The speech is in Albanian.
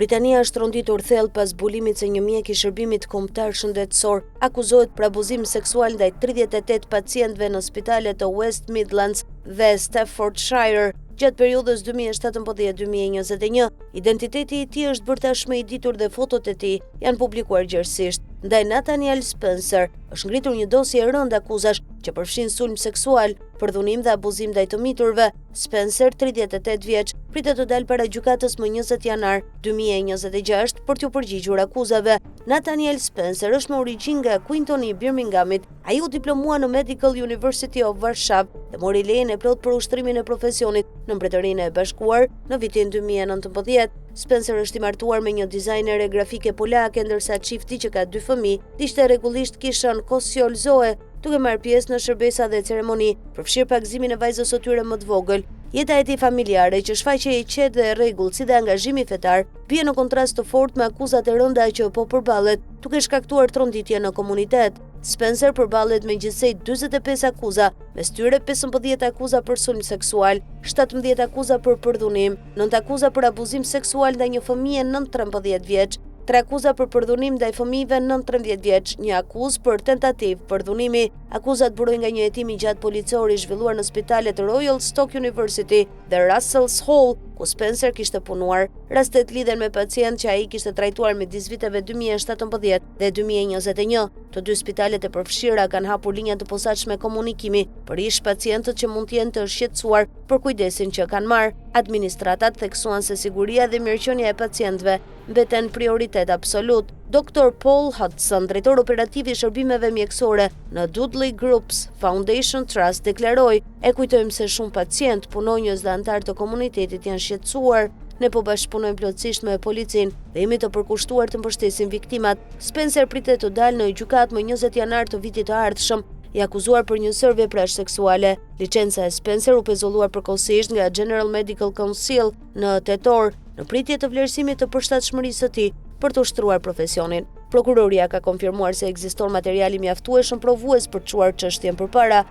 Britania është rronditur thellë pas zbulimit se një mjek i shërbimit kombëtar shëndetësor akuzohet për abuzim seksual ndaj 38 pacientëve në spitalet të West Midlands dhe Staffordshire. Gjatë periudhës 2017-2021, identiteti i tij është bërë tashmë i ditur dhe fotot e tij janë publikuar gjerësisht. Ndaj Nathaniel Spencer është ngritur një dosje e rëndë akuzash që përfshin sulm seksual, përdhunim dhe abuzim ndaj të miturve. Spencer, 38 vjeç, pritet të dalë para gjykatës më 20 janar 2026 për t'u përgjigjur akuzave. Nathaniel Spencer është me origjinë nga Quinton i Birminghamit. Ai u diplomua në Medical University of Warszawa dhe mori lejen e plotë për ushtrimin e profesionit në Mbretërinë e Bashkuar në vitin 2019. Spencer është i martuar me një dizajnere grafike polake, ndërsa çifti që ka 2 fëmijë ishte rregullisht kishën Kosiol Zoe, duke marrë pjesë në shërbesa dhe ceremoni, përfshirë pagëzimin e vajzës së tyre më të vogël. Jeta e tij familjare, që shfaqej e qetë dhe e rregullt, si dhe angazhimi fetar, bie në kontrast të fortë me akuzat e rënda që po përballet, duke shkaktuar troditje në komunitet. Spencer përballet me gjithsej 45 akuza, mes tyre 15 akuza për sulm seksual, 17 akuza për përdhunim, 9 akuza për abuzim seksual ndaj një fëmije nën 13 vjeç, 3 akuza për përdhunim ndaj fëmijëve nën 13 vjeç, një akuzë për tentativë përdhunimi. Akuzat burojnë nga një hetim i gjatë policor i zhvilluar në spitalet Royal Stoke University dhe Russell's Hall, ku Spencer kishte punuar. Rastet lidhen me pacient që ai kishte trajtuar midis viteve 2017 dhe 2021. Të dy spitalet e përfshira kanë hapur linja të posaçme komunikimi për ish pacientët që mund të jenë të shqetësuar për kujdesin që kanë marrë. Administratat theksuan se siguria dhe mirëqenia e pacientëve mbeten prioritet absolut. Dr. Paul Hudson, drejtor operativ i shërbimeve mjekësore në Dudley Groups Foundation Trust, deklaroi: "E kujtojmë se shumë pacient, punonjës dhe antar të komunitetit janë shqetësuar. Ne po bashkëpunojmë plotësisht me policinë dhe jemi të përkushtuar të mbështesim viktimat." Spencer pritet të dalë në gjykatë më 20 janar të vitit të ardhshëm, i akuzuar për një sër veprash seksuale. Licenca e Spencer u pezulluar përkohësisht nga General Medical Council në tetor, në pritje të vlerësimit të përshtatshmërisë së tij për të ushtruar profesionin. Prokuroria ka konfirmuar se ekziston material i mjaftueshëm provues për të çuar çështjen përpara.